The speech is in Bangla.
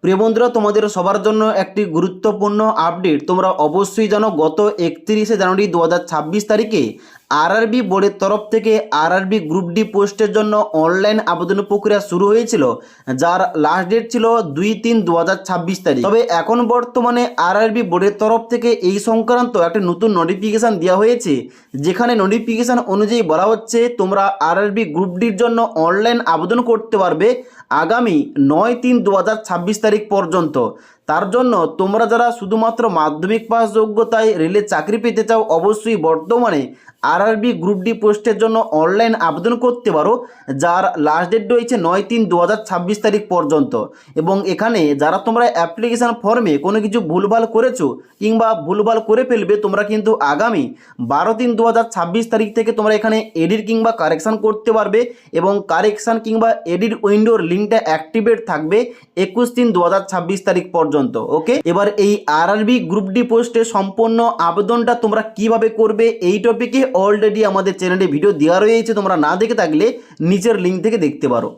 প্রিয় বন্ধুরা, তোমাদের সবার জন্য একটি গুরুত্বপূর্ণ আপডেট। তোমরা অবশ্যই জানো গত 31শে জানুয়ারি 2026 তারিখে আরআরবি বোর্ডের তরফ থেকে আরআরবি গ্রুপ ডি পোস্টের জন্য অনলাইন আবেদন প্রক্রিয়া শুরু হয়েছিল, যার লাস্ট ডেট ছিল 2-3-2026 তারিখ। তবে এখন বর্তমানে আরআরবি বোর্ডের তরফ থেকে এই সংক্রান্ত একটা নতুন নোটিফিকেশান দেওয়া হয়েছে, যেখানে নোটিফিকেশান অনুযায়ী বলা হচ্ছে তোমরা আরআরবি গ্রুপ ডির জন্য অনলাইন আবেদন করতে পারবে আগামী 9-3-2026 তারিখ পর্যন্ত। তার জন্য তোমরা যারা শুধুমাত্র মাধ্যমিক পাস যোগ্যতায় রেলে চাকরি পেতে চাও, অবশ্যই বর্তমানে আরআরবি গ্রুপ ডি পোস্টের জন্য অনলাইন আবেদন করতে পারো, যার লাস্ট ডেট রয়েছে 9-3-2026 তারিখ পর্যন্ত। এবং এখানে যারা তোমরা অ্যাপ্লিকেশান ফর্মে কোনো কিছু ভুলভাল করেছো কিংবা ভুলভাল করে ফেলবে, তোমরা কিন্তু আগামী 12-3-2026 তারিখ থেকে তোমরা এখানে এডিট কিংবা কারেকশান করতে পারবে, এবং কারেকশান কিংবা এডিট উইন্ডোর লিঙ্কটা অ্যাক্টিভেট থাকবে 21-3-2026 তারিখ পর্যন্ত। ওকে, এবার এই আরআরবি গ্রুপ ডি পোস্টে সম্পূর্ণ আবেদনটা তোমরা কিভাবে করবে এই টপিকে অলরেডি আমাদের চ্যানেলে ভিডিও দেওয়া রয়েছে, তোমরা না দেখে থাকলে নিচের লিঙ্ক থেকে দেখতে পারো।